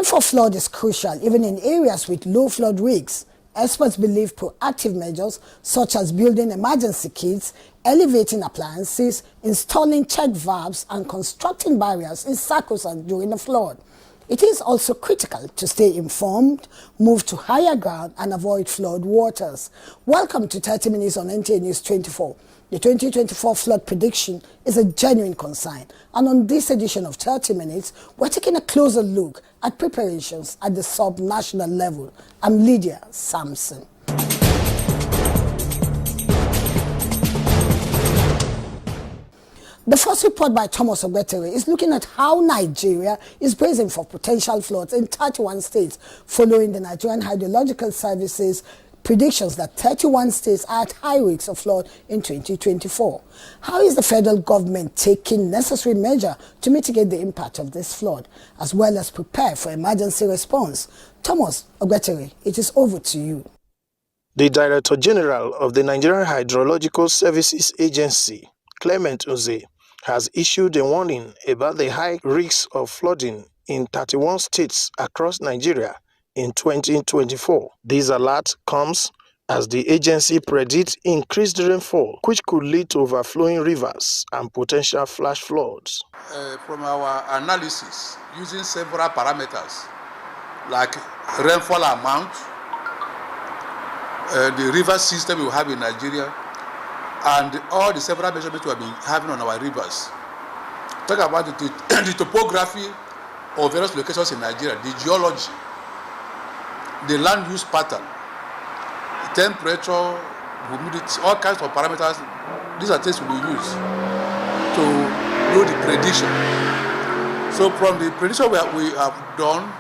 for flood is crucial even in areas with low flood risks. Experts believe proactive measures such as building emergency kits, elevating appliances, installing check valves and constructing barriers is sacrosanct during a flood. It is also critical to stay informed, move to higher ground and avoid flood waters. Welcome to 30 Minutes on NTA News 24. The 2024 flood prediction is a genuine concern, and on this edition of 30 Minutes, we're taking a closer look at preparations at the sub-national level. I'm Lydia Samson. The first report by Thomas Ogbetere is looking at how Nigeria is bracing for potential floods in 31 states, following the Nigerian Hydrological Service's predictions that 31 states are at high risk of flood in 2024. How is the federal government taking necessary measures to mitigate the impact of this flood, as well as prepare for emergency response? Thomas Ogbetere, it is over to you. The Director General of the Nigerian Hydrological Services Agency, Clement Uze, has issued a warning about the high risks of flooding in 31 states across Nigeria in 2024. This alert comes as the agency predicts increased rainfall, which could lead to overflowing rivers and potential flash floods. From our analysis, using several parameters like rainfall amount, the river system we have in Nigeria, and all the several measurements we have been having on our rivers. Talk about the topography of various locations in Nigeria, the geology, the land use pattern, the temperature, humidity, all kinds of parameters. These are things we use to do the prediction. So from the prediction we have done,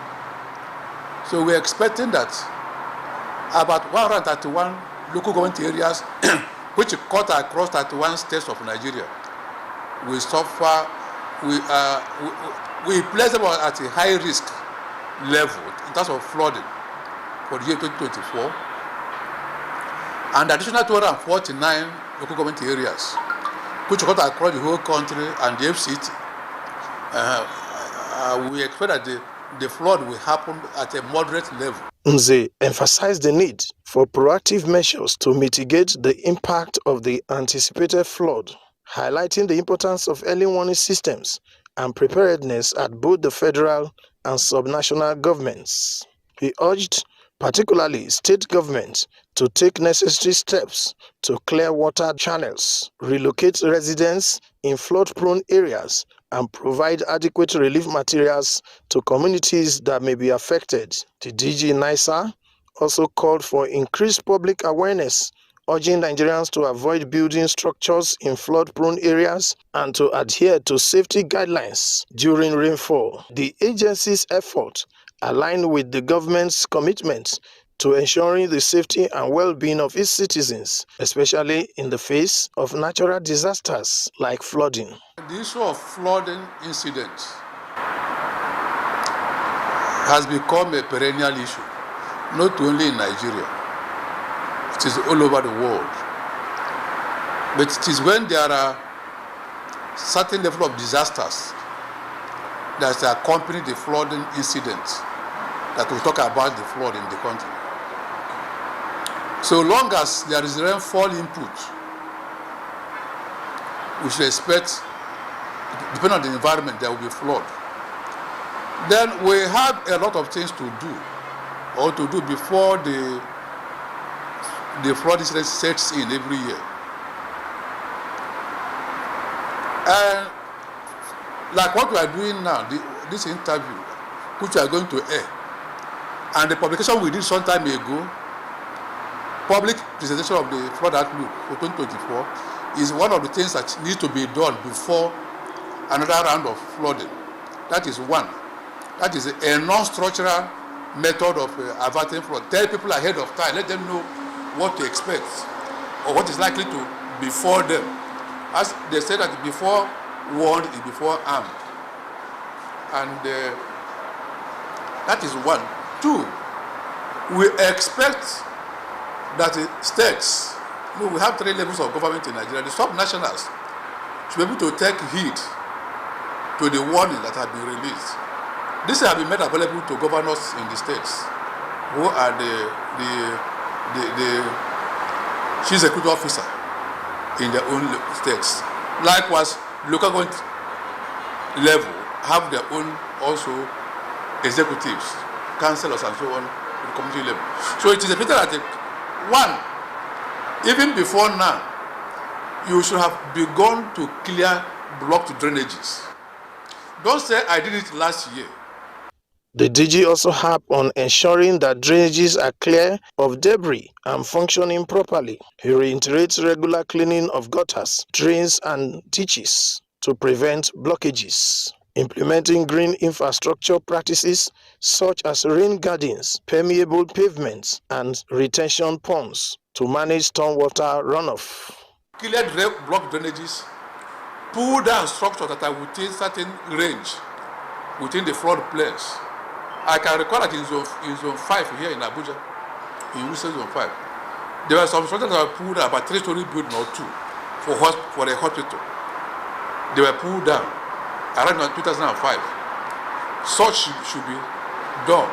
so we're expecting that about 131 local government areas which cut across 31 states of Nigeria will suffer. We place them at a high risk level in terms of flooding for the year 2024, and additional 249 local government areas which cut across the whole country and the FCT. We expect that the flood will happen at a moderate level. Nze emphasized the need for proactive measures to mitigate the impact of the anticipated flood, highlighting the importance of early warning systems and preparedness at both the federal and subnational governments. He urged particularly state governments to take necessary steps to clear water channels, relocate residents in flood-prone areas, and provide adequate relief materials to communities that may be affected. The DG NISA also called for increased public awareness, urging Nigerians to avoid building structures in flood-prone areas and to adhere to safety guidelines during rainfall. The agency's effort aligned with the government's commitment to ensuring the safety and well-being of its citizens, especially in the face of natural disasters like flooding. The issue of flooding incidents has become a perennial issue, not only in Nigeria, it is all over the world. But it is when there are certain level of disasters that accompany the flooding incidents that we talk about the flood in the country. So long as there is rainfall input, we should expect, depending on the environment, there will be flood. Then we have a lot of things to do before the flood incident sets in every year. And like what we are doing now, this interview, which we are going to air, and the publication we did some time ago, public presentation of the flood outlook for 2024, is one of the things that needs to be done before another round of flooding. That is one. That is a non-structural method of averting flood. Tell people ahead of time, let them know what to expect or what is likely to befall them. As they say that before warned is before armed. And that is one. Two, we expect that the states, we have three levels of government in Nigeria. The sub-nationals should be able to take heed to the warning that have been released. This have been made available to governors in the states, who are the chief executive officer in their own states. Likewise, local government level have their own also executives, councillors, and so on at the community level. So it is a matter that one, even before now, you should have begun to clear blocked drainages. Don't say I did it last year. The DG also harped on ensuring that drainages are clear of debris and functioning properly. He reiterates regular cleaning of gutters, drains, and ditches to prevent blockages. Implementing green infrastructure practices such as rain gardens, permeable pavements, and retention ponds to manage stormwater runoff. Clear block drainages, pull down structures that are within certain range, within the flood plains. I can recall that in zone 5 here in Abuja, in Wuse zone 5, there were some structures that were pulled down, about 3-story building or 2 for a hospital. They were pulled down around 2005. Such should be done.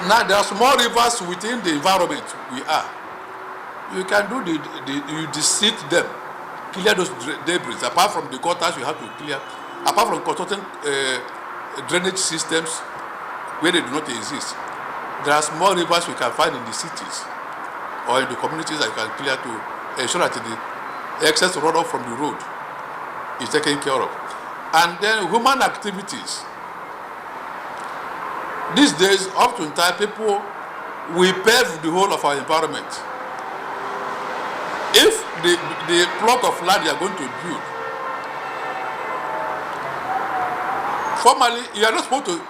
Now there are small rivers within the environment we are. You can do you deseed them, clear those debris. Apart from the gutters, you have to clear. Apart from constructing drainage systems where they do not exist, there are small rivers we can find in the cities or in the communities that you can clear to ensure that the excess runoff from the road is taken care of. And then human activities. These days, oftentimes people will pave the whole of our environment. If the plot of land you are going to build, formally, you are not supposed to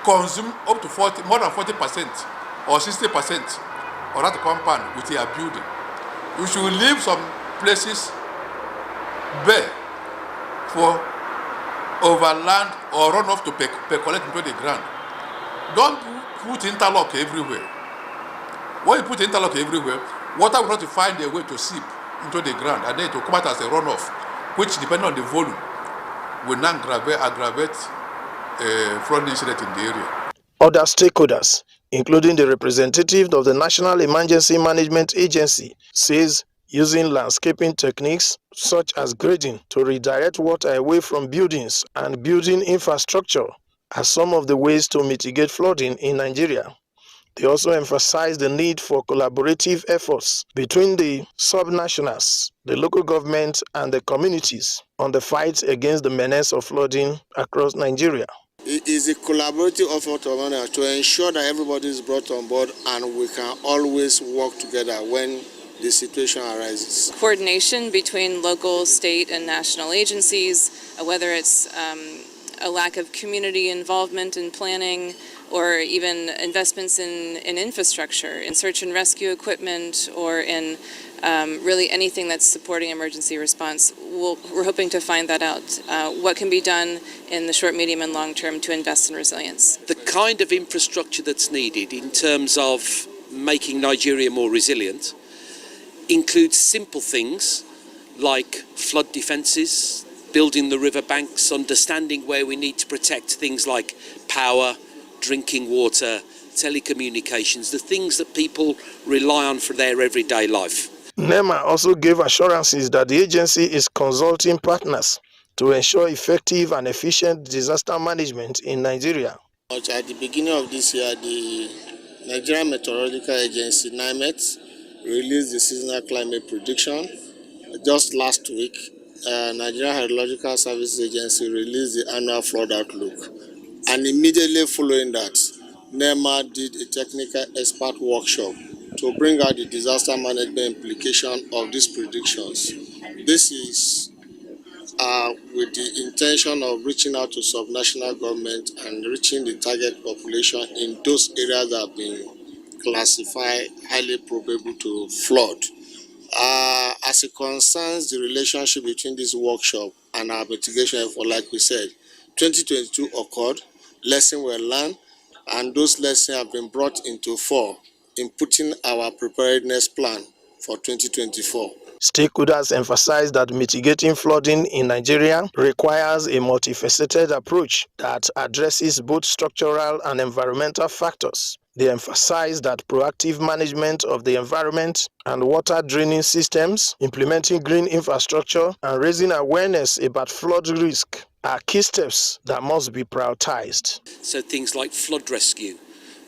consume up to more than 40% or 60% of that compound with your building. You should leave some places bare for overland or runoff to percolate into the ground. Don't put interlock everywhere. When you put interlock everywhere, water will not find a way to seep into the ground, and then it will come out as a runoff, which, depending on the volume, will now aggravate flood incident in the area. Other stakeholders, including the representative of the National Emergency Management Agency, says using landscaping techniques such as grading to redirect water away from buildings and building infrastructure are some of the ways to mitigate flooding in Nigeria. They also emphasize the need for collaborative efforts between the subnationals, the local government, and the communities on the fight against the menace of flooding across Nigeria. It is a collaborative effort to ensure that everybody is brought on board and we can always work together when the situation arises. Coordination between local, state, and national agencies, whether it's a lack of community involvement in planning or even investments in infrastructure, in search and rescue equipment, or in really anything that's supporting emergency response. We're hoping to find that out. What can be done in the short, medium, and long term to invest in resilience? The kind of infrastructure that's needed in terms of making Nigeria more resilient includes simple things like flood defences, building the riverbanks, understanding where we need to protect things like power, drinking water, telecommunications, the things that people rely on for their everyday life. NEMA also gave assurances that the agency is consulting partners to ensure effective and efficient disaster management in Nigeria. At the beginning of this year, the Nigerian Meteorological Agency, NIMET, released the seasonal climate prediction. Just last week, Nigerian Hydrological Services Agency released the annual flood outlook. And immediately following that, NEMA did a technical expert workshop to bring out the disaster management implication of these predictions. This is with the intention of reaching out to subnational government and reaching the target population in those areas that have been classified highly probable to flood. As it concerns the relationship between this workshop and our mitigation effort, like we said, 2022 occurred, lessons were learned, and those lessons have been brought into fore in putting our preparedness plan for 2024. Stakeholders emphasize that mitigating flooding in Nigeria requires a multifaceted approach that addresses both structural and environmental factors. They emphasize that proactive management of the environment and water draining systems, implementing green infrastructure, and raising awareness about flood risk are key steps that must be prioritized. So things like flood rescue,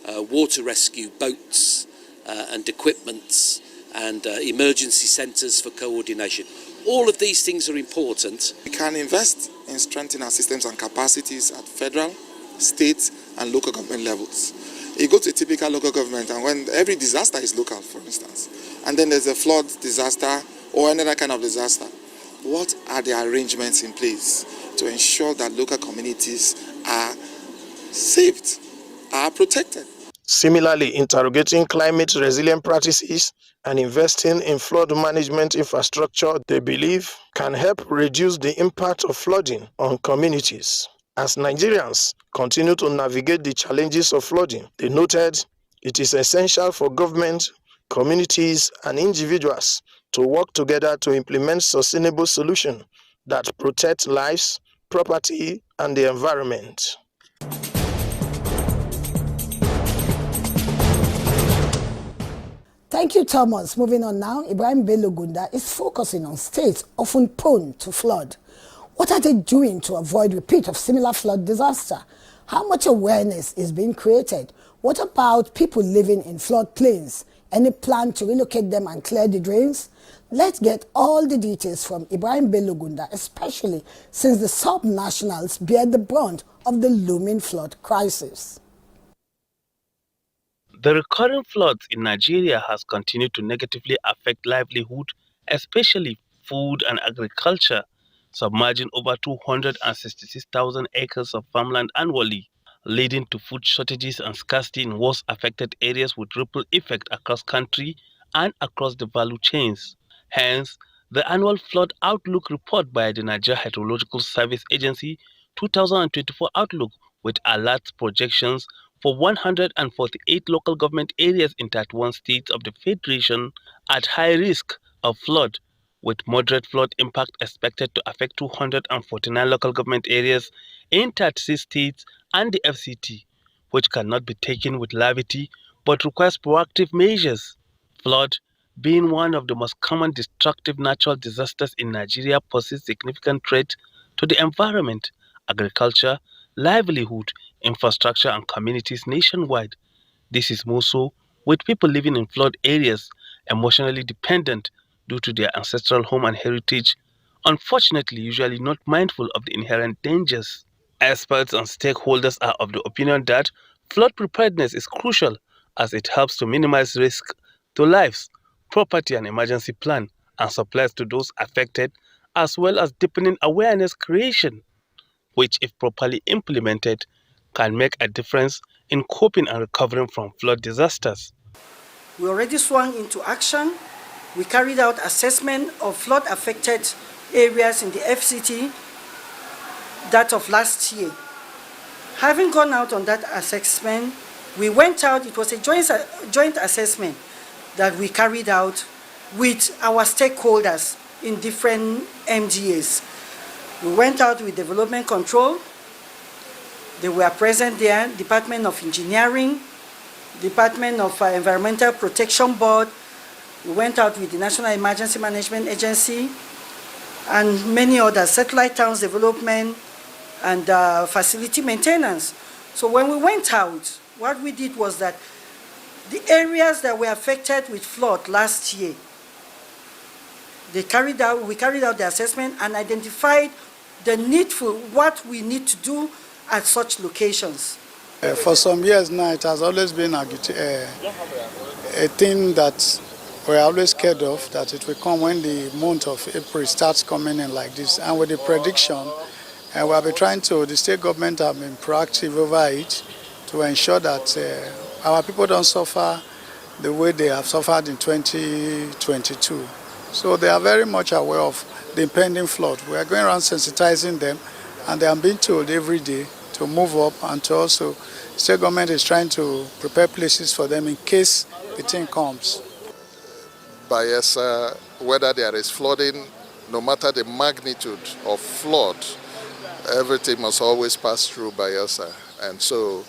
water rescue boats and equipment, and emergency centres for coordination. All of these things are important. We can invest in strengthening our systems and capacities at federal, state and local government levels. You go to a typical local government and when every disaster is local, for instance, and then there's a flood disaster or another kind of disaster, what are the arrangements in place to ensure that local communities are saved, are protected? Similarly, interrogating climate resilient practices and investing in flood management infrastructure, they believe, can help reduce the impact of flooding on communities. As Nigerians continue to navigate the challenges of flooding, they noted it is essential for government, communities, and individuals to work together to implement sustainable solutions that protect lives, property, and the environment. Thank you, Thomas. Moving on now, Ibrahim Bello Gunda is focusing on states often prone to flood. What are they doing to avoid repeat of similar flood disaster? How much awareness is being created? What about people living in floodplains? Any plan to relocate them and clear the drains? Let's get all the details from Ibrahim Bello Gunda, especially since the sub-nationals bear the brunt of the looming flood crisis. The recurring floods in Nigeria has continued to negatively affect livelihood, especially food and agriculture, submerging over 266,000 acres of farmland annually, leading to food shortages and scarcity in worst affected areas with ripple effect across country and across the value chains. Hence, the annual flood outlook report by the Nigeria Hydrological Service Agency 2024 outlook with alert projections for 148 local government areas in 31 states of the Federation at high risk of flood, with moderate flood impact expected to affect 249 local government areas in 36 states and the FCT, which cannot be taken with levity but requires proactive measures. Flood, being one of the most common destructive natural disasters in Nigeria, poses significant threat to the environment, agriculture, livelihood, infrastructure, and communities nationwide. This is more so with people living in flood areas, emotionally dependent due to their ancestral home and heritage, unfortunately usually not mindful of the inherent dangers. Experts and stakeholders are of the opinion that flood preparedness is crucial as it helps to minimize risk to lives, property and emergency plan and supplies to those affected, as well as deepening awareness creation, which, if properly implemented, can make a difference in coping and recovering from flood disasters. We already swung into action. We carried out assessment of flood-affected areas in the FCT, that of last year. Having gone out on that assessment, we went out, it was a joint assessment that we carried out with our stakeholders in different MGAs. We went out with development control. They were present there, Department of Engineering, Department of Environmental Protection Board. We went out with the National Emergency Management Agency and many others, Satellite Towns Development and Facility Maintenance. So when we went out, what we did was that the areas that were affected with flood last year, we carried out the assessment and identified the needful, what we need to do at such locations. For some years now, it has always been a thing that we're always scared of, that it will come when the month of April starts coming in like this. And with the prediction, we have been trying to, the state government have been proactive over it to ensure that our people don't suffer the way they have suffered in 2022. So they are very much aware of the impending flood. We are going around sensitizing them, and they are being told every day to move up, and to also, state government is trying to prepare places for them in case the thing comes. Bayelsa whether there is flooding, no matter the magnitude of flood, everything must always pass through Bayelsa. And so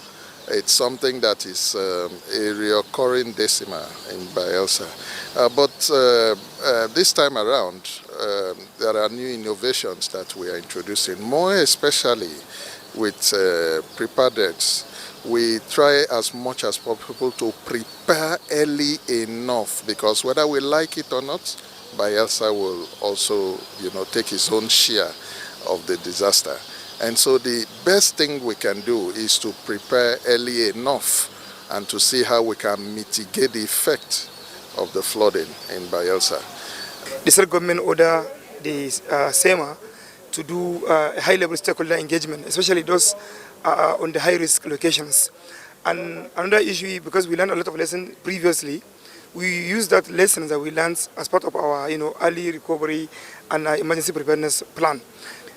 it's something that is a recurring decima in Bayelsa. But this time around, there are new innovations that we are introducing, more especially with preparedness. We try as much as possible to prepare early enough, because whether we like it or not, Bayelsa will also, take its own share of the disaster. And so the best thing we can do is to prepare early enough and to see how we can mitigate the effect of the flooding in Bayelsa. The state government order the SEMA to do high-level stakeholder engagement, especially those on the high-risk locations. And another issue, because we learned a lot of lessons previously, we use that lessons that we learned as part of our early recovery and emergency preparedness plan.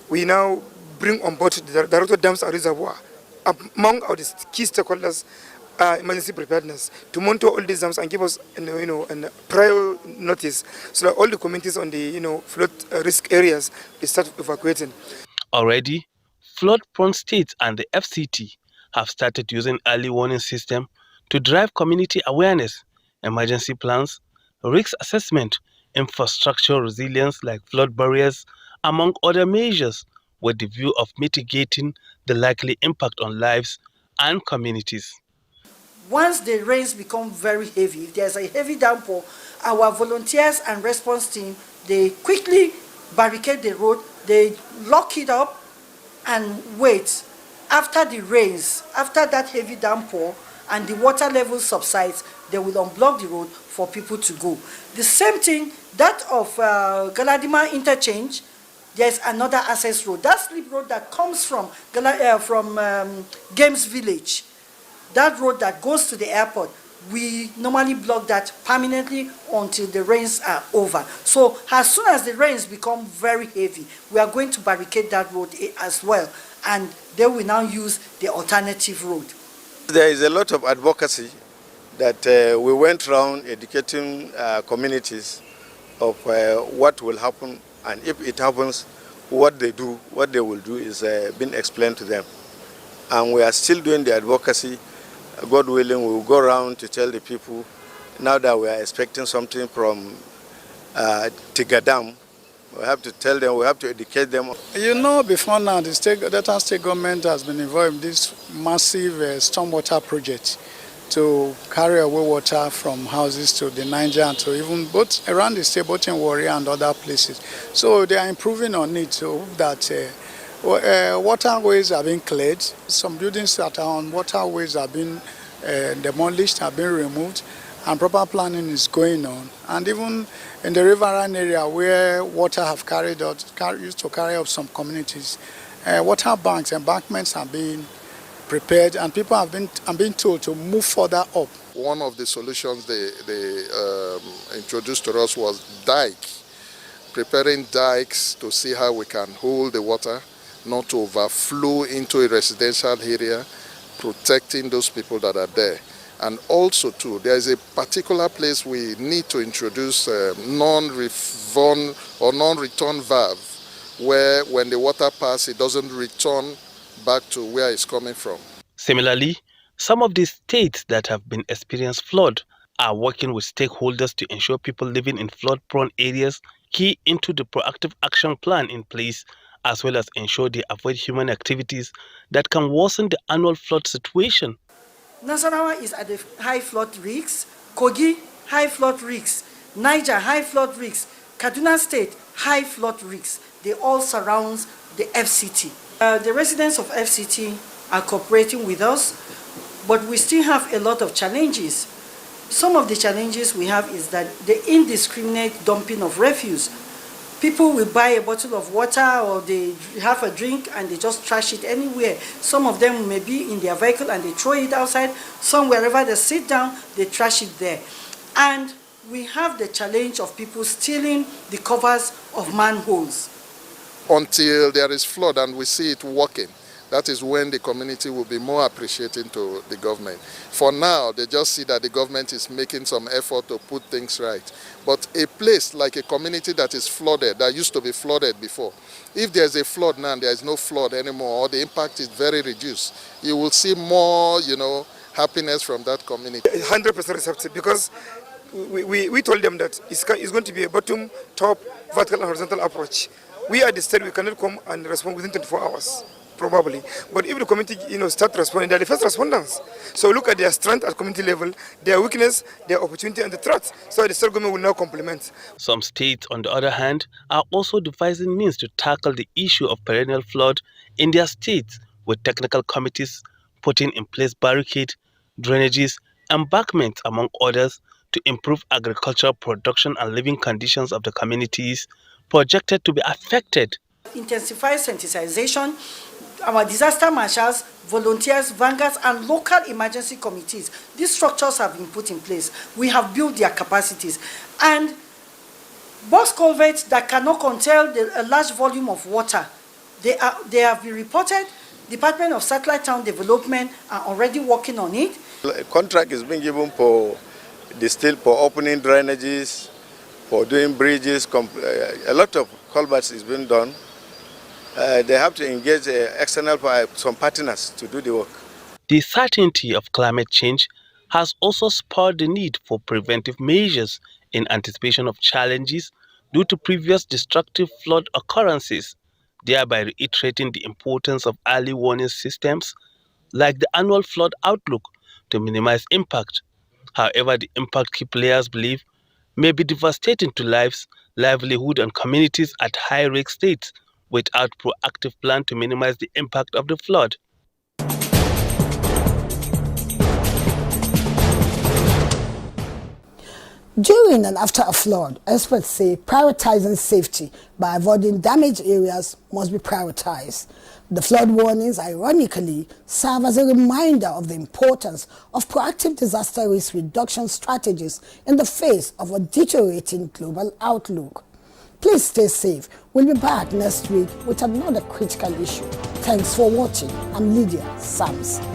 We now bring on board the Director Dams and Reservoir among our key stakeholders, emergency preparedness, to monitor all these dams and give us a prior notice, so that all the communities on the flood risk areas they start evacuating. Already, flood-prone states and the FCT have started using early warning system to drive community awareness, emergency plans, risk assessment, infrastructure resilience like flood barriers, among other measures, with the view of mitigating the likely impact on lives and communities. Once the rains become very heavy, if there's a heavy downpour, our volunteers and response team, they quickly barricade the road, they lock it up and wait. After the rains, after that heavy downpour and the water level subsides, they will unblock the road for people to go. The same thing, that of Galadima interchange, there's another access road. That slip road that comes from Games Village, that road that goes to the airport, we normally block that permanently until the rains are over. So as soon as the rains become very heavy, we are going to barricade that road as well, and they will now use the alternative road. There is a lot of advocacy that we went around educating communities of what will happen, and if it happens, what they will do is being explained to them. And we are still doing the advocacy. God willing, we will go around to tell the people, now that we are expecting something from Tigadam, we have to tell them, we have to educate them. Before now, the Delta State government has been involved in this massive stormwater project to carry away water from houses to the Niger and to even both around the state, both in Warrior and other places. So they are improving on it so that waterways are being cleared. Some buildings that are on waterways have been demolished, have been removed, and proper planning is going on. And even in the riverine area where water have used to carry up some communities, water banks, embankments are being prepared, and people have been told to move further up. One of the solutions they introduced to us was preparing dikes to see how we can hold the water, not to overflow into a residential area, protecting those people that are there. And also too, there is a particular place we need to introduce non-return valve, where when the water passes, it doesn't return back to where it's coming from. Similarly, some of the states that have been experienced flood are working with stakeholders to ensure people living in flood-prone areas key into the proactive action plan in place, as well as ensure they avoid human activities that can worsen the annual flood situation. Nasarawa is at the high flood risks, Kogi, high flood risks, Niger, high flood risks, Kaduna State, high flood risks. They all surround the FCT. The residents of FCT are cooperating with us, but we still have a lot of challenges. Some of the challenges we have is that the indiscriminate dumping of refuse. People will buy a bottle of water or they have a drink and they just trash it anywhere. Some of them may be in their vehicle and they throw it outside. Some, wherever they sit down, they trash it there. And we have the challenge of people stealing the covers of manholes. Until there is flood and we see it working, that is when the community will be more appreciating to the government. For now, they just see that the government is making some effort to put things right. But a place like a community that is flooded, that used to be flooded before, if there's a flood now, there is no flood anymore, or the impact is very reduced, you will see more, happiness from that community. 100% receptive, because we told them that it's going to be a bottom, top, vertical and horizontal approach. We at the state, we cannot come and respond within 24 hours, probably. But if the community, start responding, they're the first responders. So look at their strength at community level, their weakness, their opportunity, and the threat. So the state government will now complement. Some states, on the other hand, are also devising means to tackle the issue of perennial flood in their states, with technical committees putting in place barricades, drainages, embankments, among others, to improve agricultural production and living conditions of the communities projected to be affected. Intensify sensitization, our disaster marshals, volunteers, vanguards, and local emergency committees. These structures have been put in place. We have built their capacities. And box culverts that cannot contain a large volume of water, they have been reported. Department of Satellite Town Development are already working on it. A contract is being given for the state for opening drainages, for doing bridges. A lot of culverts is being done. They have to engage external some partners to do the work. The certainty of climate change has also spurred the need for preventive measures in anticipation of challenges due to previous destructive flood occurrences, thereby reiterating the importance of early warning systems like the annual flood outlook to minimize impact. However, the impact key players believe may be devastating to lives, livelihood, and communities at high-risk states without proactive plan to minimize the impact of the flood. During and after a flood, experts say prioritizing safety by avoiding damaged areas must be prioritized. The flood warnings, ironically, serve as a reminder of the importance of proactive disaster risk reduction strategies in the face of a deteriorating global outlook. Please stay safe. We'll be back next week with another critical issue. Thanks for watching. I'm Lydia Samson.